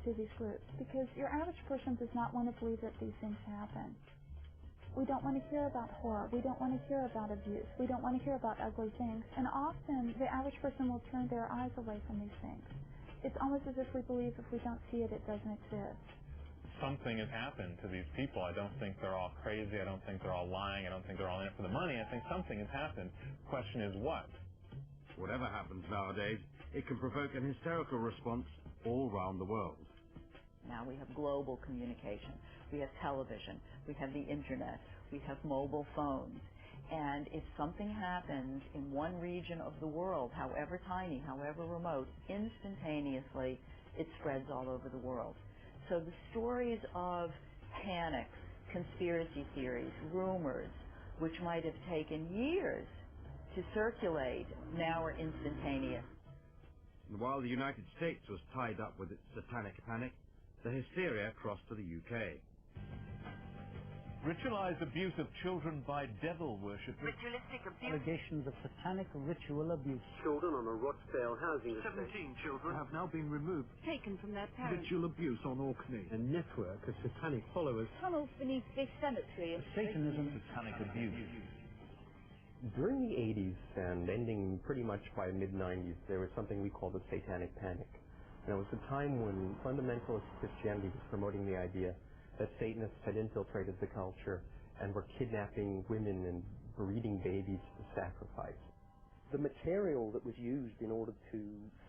to these groups, because your average person does not want to believe that these things happen. We don't want to hear about horror. We don't want to hear about abuse. We don't want to hear about ugly things. And often, the average person will turn their eyes away from these things. It's almost as if we believe if we don't see it, it doesn't exist. Something has happened to these people. I don't think they're all crazy. I don't think they're all lying. I don't think they're all in it for the money. I think something has happened. The question is what? Whatever happens nowadays, it can provoke an hysterical response all around the world. Now we have global communication, we have television, we have the internet, we have mobile phones. And if something happens in one region of the world, however tiny, however remote, instantaneously it spreads all over the world. So the stories of panics, conspiracy theories, rumors, which might have taken years to circulate, now are instantaneous. And while the United States was tied up with its Satanic Panic, the hysteria crossed to the UK. Ritualized abuse of children by devil worship. Ritualistic abuse. Allegations of satanic ritual abuse. Children on a Rochdale housing estate. 17 children have now been removed. Taken from their parents. Ritual abuse on Orkney. A network of satanic followers. Tunnels beneath this cemetery. Satanism. Satanic abuse. During the 80s and ending pretty much by mid-90s, there was something we called the Satanic Panic. And it was a time when fundamentalist Christianity was promoting the idea that Satanists had infiltrated the culture and were kidnapping women and breeding babies for sacrifice. The material that was used in order to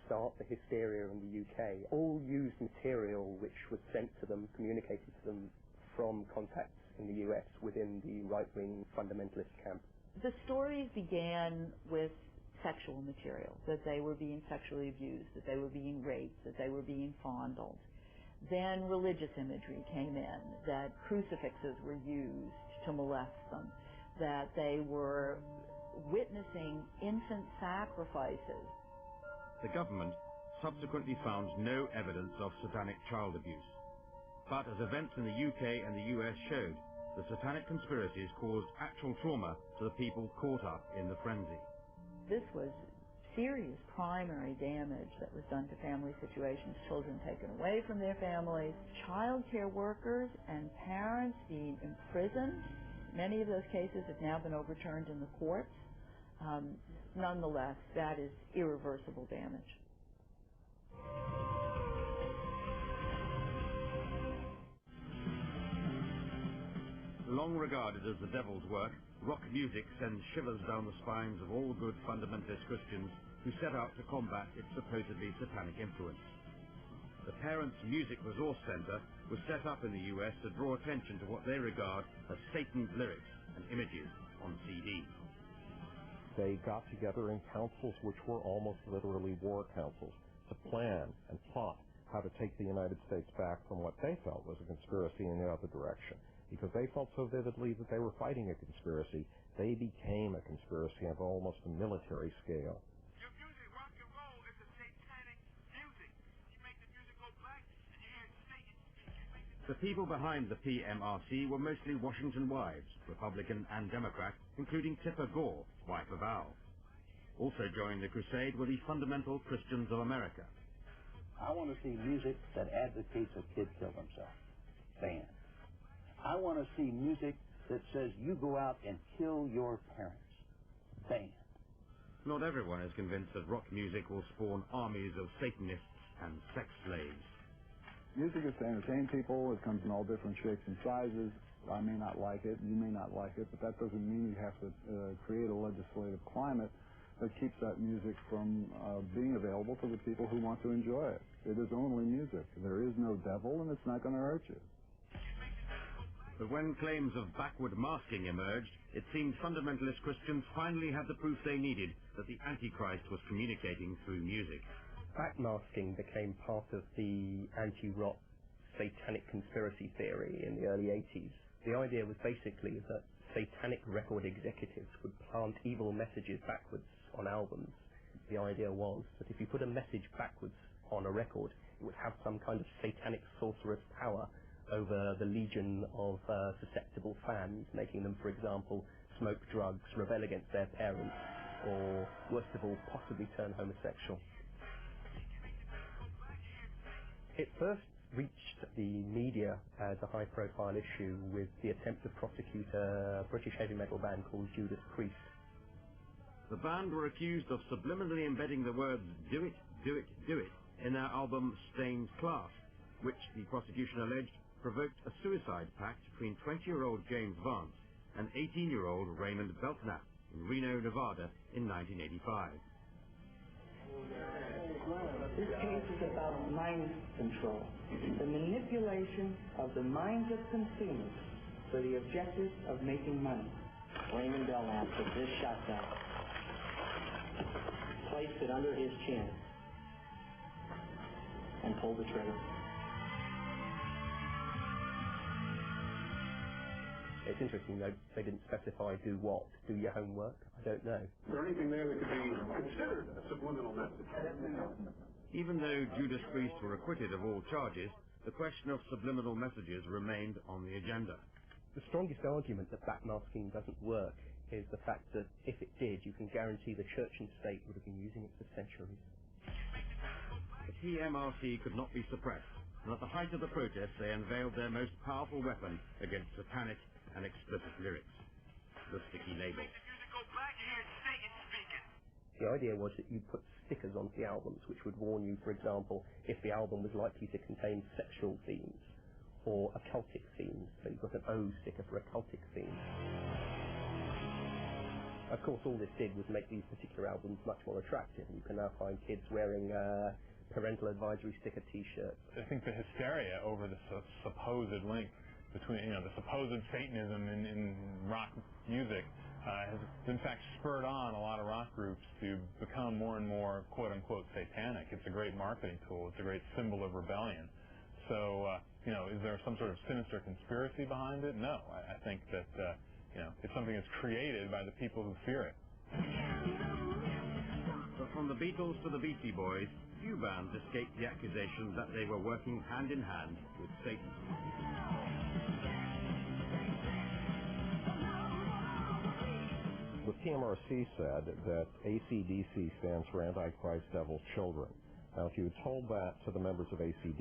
start the hysteria in the UK all used material which was sent to them, communicated to them from contacts in the US within the right-wing fundamentalist camp. The stories began with sexual material, that they were being sexually abused, that they were being raped, that they were being fondled. Then religious imagery came in, that crucifixes were used to molest them, that they were witnessing infant sacrifices. The government subsequently found no evidence of satanic child abuse. But as events in the UK and the US showed, the satanic conspiracies caused actual trauma to the people caught up in the frenzy. This was serious primary damage that was done to family situations, children taken away from their families, child care workers and parents being imprisoned. Many of those cases have now been overturned in the courts. Nonetheless, that is irreversible damage. Long regarded as the devil's work, rock music sends shivers down the spines of all good fundamentalist Christians who set out to combat its supposedly satanic influence. The Parents Music Resource Center was set up in the US to draw attention to what they regard as Satan's lyrics and images on CD. They got together in councils which were almost literally war councils to plan and plot how to take the United States back from what they felt was a conspiracy in the other direction. Because they felt so vividly that they were fighting a conspiracy, they became a conspiracy of almost a military scale. Your music, rock and roll, is a satanic music. You make the music go black, and you hear Satan speaking. The people behind the PMRC were mostly Washington wives, Republican and Democrat, including Tipper Gore, wife of Al. Also joining the crusade were the Fundamental Christians of America. I want to see music that advocates a kid kill themselves. Banned. I want to see music that says you go out and kill your parents. Banned. Not everyone is convinced that rock music will spawn armies of Satanists and sex slaves. Music is to entertain people. It comes in all different shapes and sizes. I may not like it, you may not like it, but that doesn't mean you have to create a legislative climate that keeps that music from being available to the people who want to enjoy it. It is only music. There is no devil, and it's not going to hurt you. But when claims of backward masking emerged, it seemed fundamentalist Christians finally had the proof they needed that the Antichrist was communicating through music. Backmasking became part of the anti-rock satanic conspiracy theory in the early 80s. The idea was basically that satanic record executives would plant evil messages backwards on albums. The idea was that if you put a message backwards on a record, it would have some kind of satanic sorcerous power over the legion of susceptible fans, making them, for example, smoke drugs, rebel against their parents, or, worst of all, possibly turn homosexual. It first reached the media as a high-profile issue with the attempt to prosecute a British heavy metal band called Judas Priest. The band were accused of subliminally embedding the words "do it, do it, do it" in their album Stained Class, which the prosecution alleged provoked a suicide pact between 20-year-old James Vance and 18-year-old Raymond Belknap in Reno, Nevada in 1985. This case is about mind control, the manipulation of the minds of consumers for the objective of making money. Raymond Belknap took this shotgun, placed it under his chin, and pulled the trigger. It's interesting, though, they didn't specify do what. Do your homework? I don't know. Is there anything there that could be considered a subliminal message? Even though Judas Priest were acquitted of all charges, the question of subliminal messages remained on the agenda. The strongest argument that backmasking doesn't work is the fact that if it did, you can guarantee the church and state would have been using it for centuries. The TMRC could not be suppressed, and at the height of the protest they unveiled their most powerful weapon against satanic and explicit lyrics, the sticky label. The idea was that you put stickers onto the albums which would warn you, for example, if the album was likely to contain sexual themes or occultic themes. So you've got an O sticker for occultic themes. Of course, all this did was make these particular albums much more attractive. You can now find kids wearing parental advisory sticker T-shirts. I think the hysteria over the supposed link between, the supposed Satanism in rock music has in fact spurred on a lot of rock groups to become more and more quote-unquote satanic. It's a great marketing tool. It's a great symbol of rebellion. So, is there some sort of sinister conspiracy behind it? No. I think that, it's something that's created by the people who fear it. But from the Beatles to the Beastie Boys, few bands escaped the accusation that they were working hand in hand with Satan. The TMRC said that AC/DC stands for Antichrist Devil's Children. Now, if you had told that to the members of AC/DC,